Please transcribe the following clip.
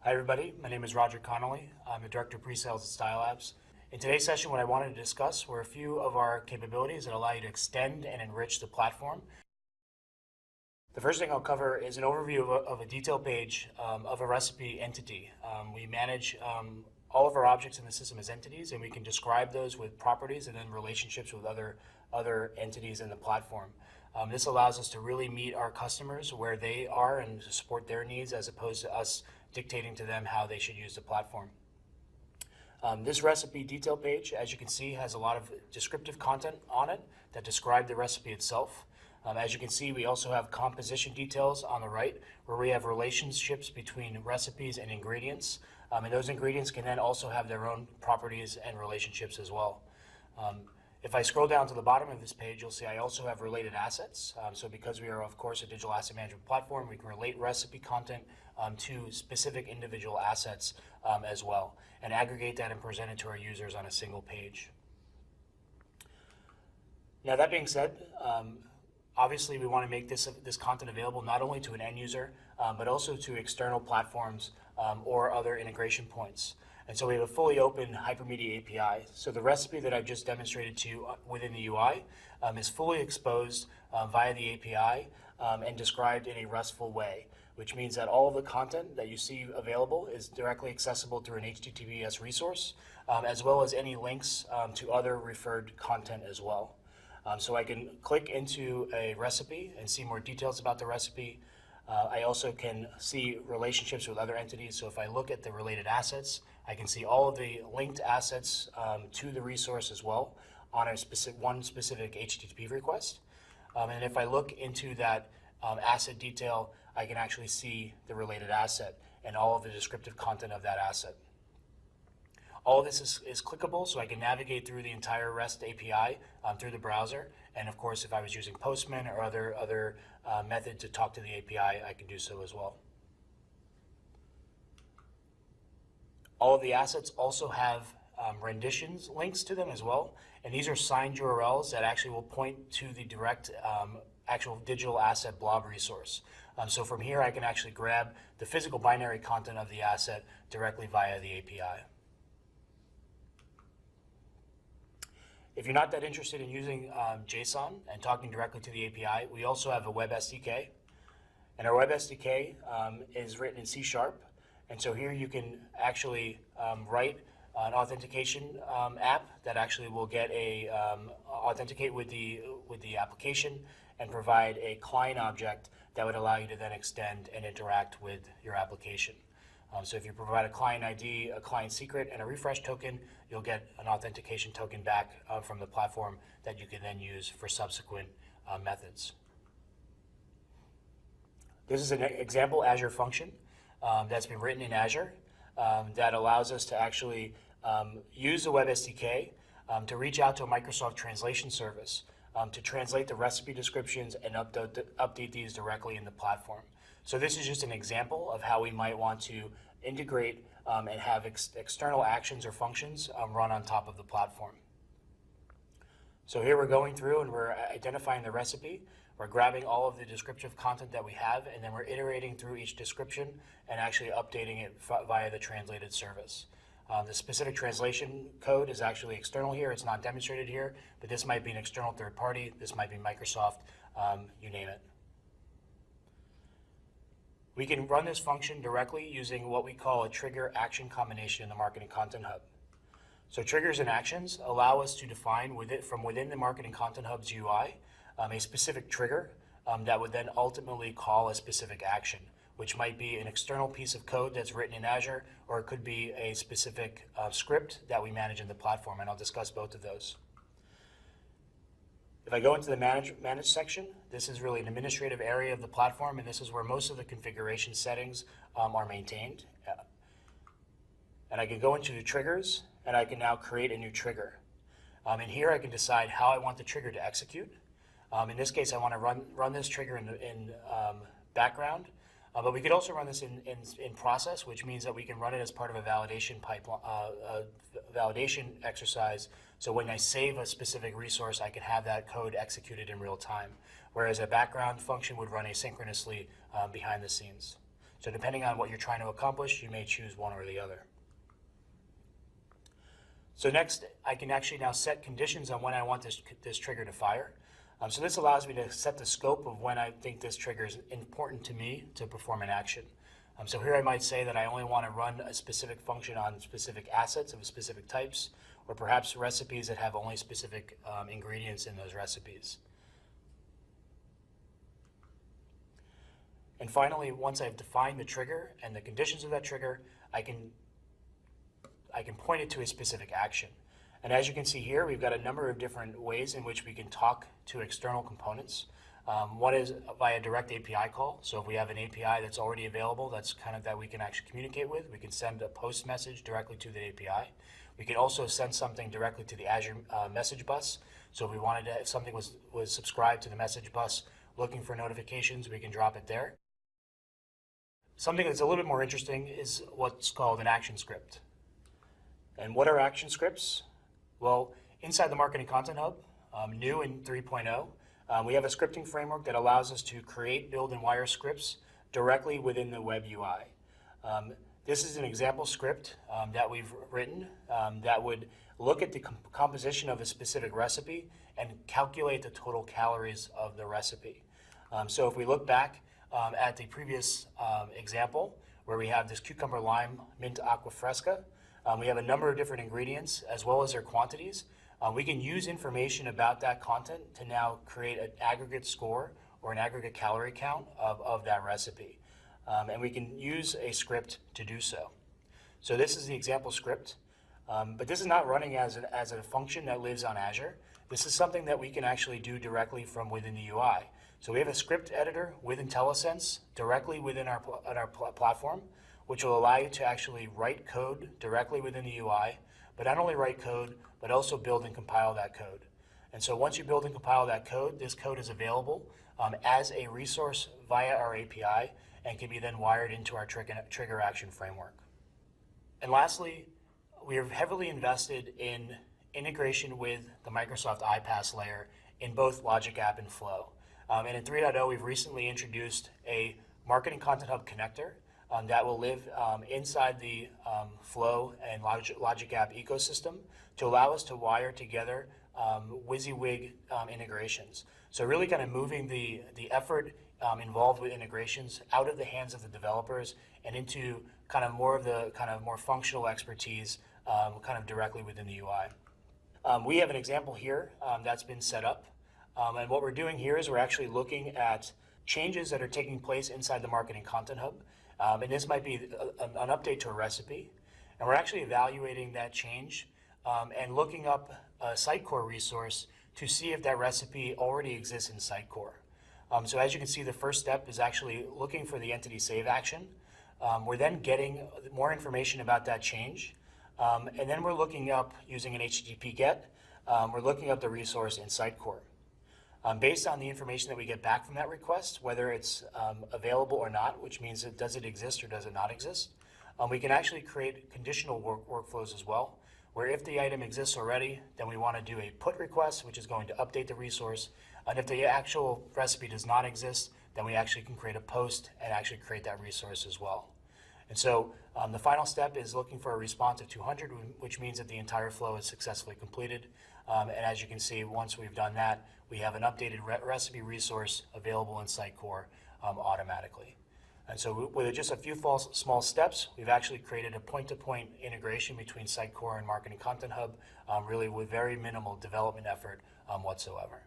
Hi everybody, my name is Roger Connolly. I'm the Director of Presales at Stylelabs. In today's session, what I wanted to discuss were a few of our capabilities that allow you to extend and enrich the platform. The first thing I'll cover is an overview of a detail page of a recipe entity. We manage all of our objects in the system as entities, and we can describe those with properties and then relationships with other entities in the platform. This allows us to really meet our customers where they are and to support their needs as opposed to us dictating to them how they should use the platform. This recipe detail page, as you can see, has a lot of descriptive content on it that describe the recipe itself. As you can see, we also have composition details on the right where we have relationships between recipes and ingredients. And those ingredients can then also have their own properties and relationships as well. If I scroll down to the bottom of this page, you'll see I also have related assets. So because we are, of course, a digital asset management platform, we can relate recipe content to specific individual assets as well, and aggregate that and present it to our users on a single page. Now, that being said, obviously we want to make this content available not only to an end user, but also to external platforms or other integration points. And so we have a fully open Hypermedia API. So the recipe that I've just demonstrated to you within the UI is fully exposed via the API and described in a RESTful way, which means that all of the content that you see available is directly accessible through an HTTPS resource, as well as any links to other referred content as well. So I can click into a recipe and see more details about the recipe. I also can see relationships with other entities. So if I look at the related assets, I can see all of the linked assets to the resource as well on one specific HTTP request. And if I look into that asset detail, I can actually see the related asset and all of the descriptive content of that asset. All of this is clickable, so I can navigate through the entire REST API through the browser. And of course, if I was using Postman or other method to talk to the API, I can do so as well. All of the assets also have renditions links to them as well. And these are signed URLs that actually will point to the direct actual digital asset blob resource. So from here, I can actually grab the physical binary content of the asset directly via the API. If you're not that interested in using JSON and talking directly to the API, we also have a Web SDK. And our Web SDK is written in C#. And so here you can actually write an authentication app that actually will get authenticate with the application and provide a client object that would allow you to then extend and interact with your application. So if you provide a client ID, a client secret, and a refresh token, you'll get an authentication token back from the platform that you can then use for subsequent methods. This is an example Azure function that's been written in Azure that allows us to actually use the Web SDK to reach out to a Microsoft translation service to translate the recipe descriptions and update these directly in the platform. So this is just an example of how we might want to integrate and have external actions or functions run on top of the platform. So here we're going through and we're identifying the recipe. We're grabbing all of the descriptive content that we have, and then we're iterating through each description and actually updating it via the translated service. The specific translation code is actually external here. It's not demonstrated here, but this might be an external third party. This might be Microsoft, you name it. We can run this function directly using what we call a trigger action combination in the Marketing Content Hub. So triggers and actions allow us to define from within the Marketing Content Hub's UI a specific trigger that would then ultimately call a specific action, which might be an external piece of code that's written in Azure, or it could be a specific script that we manage in the platform, and I'll discuss both of those. If I go into the manage section, this is really an administrative area of the platform, and this is where most of the configuration settings are maintained. And I can go into the triggers, and I can now create a new trigger. And here I can decide how I want the trigger to execute. In this case, I want to run this trigger in background, but we could also run this in process, which means that we can run it as part of a validation pipeline, validation exercise. So when I save a specific resource, I can have that code executed in real time, whereas a background function would run asynchronously behind the scenes. So depending on what you're trying to accomplish, you may choose one or the other. So next, I can actually now set conditions on when I want this trigger to fire. So this allows me to set the scope of when I think this trigger is important to me to perform an action. So here I might say that I only want to run a specific function on specific assets of specific types, or perhaps recipes that have only specific ingredients in those recipes. And finally, once I've defined the trigger and the conditions of that trigger, I can point it to a specific action. And as you can see here, we've got a number of different ways in which we can talk to external components. One is via direct API call. So if we have an API that's already available, that's kind of that we can actually communicate with, we can send a post message directly to the API. We can also send something directly to the Azure message bus. So if we wanted to, if something was subscribed to the message bus looking for notifications, we can drop it there. Something that's a little bit more interesting is what's called an action script. And what are action scripts? Well, inside the Marketing Content Hub, new in 3.0, we have a scripting framework that allows us to create, build, and wire scripts directly within the web UI. This is an example script that we've written that would look at the composition of a specific recipe and calculate the total calories of the recipe. So if we look back at the previous example, where we have this cucumber lime mint aqua fresca, we have a number of different ingredients as well as their quantities. We can use information about that content to now create an aggregate score or an aggregate calorie count of that recipe. And we can use a script to do so. So this is the example script, but this is not running as a function that lives on Azure. This is something that we can actually do directly from within the UI. So we have a script editor with IntelliSense directly within our platform, which will allow you to actually write code directly within the UI, but not only write code, but also build and compile that code. And so once you build and compile that code, this code is available as a resource via our API and can be then wired into our trigger action framework. And lastly, we have heavily invested in integration with the Microsoft iPass layer in both Logic App and Flow. And in 3.0, we've recently introduced a Marketing Content Hub connector that will live inside the Flow and Logic App ecosystem to allow us to wire together WYSIWYG integrations. So really kind of moving the effort involved with integrations out of the hands of the developers and into kind of more of the more functional expertise kind of directly within the UI. We have an example here that's been set up. And what we're doing here is we're actually looking at changes that are taking place inside the Marketing Content Hub. And this might be an update to a recipe. And we're actually evaluating that change and looking up a Sitecore resource to see if that recipe already exists in Sitecore. So as you can see, the first step is actually looking for the entity save action. We're then getting more information about that change. And then we're looking up, using an HTTP GET, we're looking up the resource in Sitecore. Based on the information that we get back from that request, whether it's available or not, which means does it exist or does it not exist, we can actually create conditional workflows as well, where if the item exists already, then we want to do a put request, which is going to update the resource. And if the actual recipe does not exist, then we actually can create a post and actually create that resource as well. And so the final step is looking for a response of 200, which means that the entire flow is successfully completed. And as you can see, once we've done that, we have an updated recipe resource available in Sitecore automatically. And so with just a few small steps, we've actually created a point-to-point integration between Sitecore and Marketing Content Hub, really with very minimal development effort whatsoever.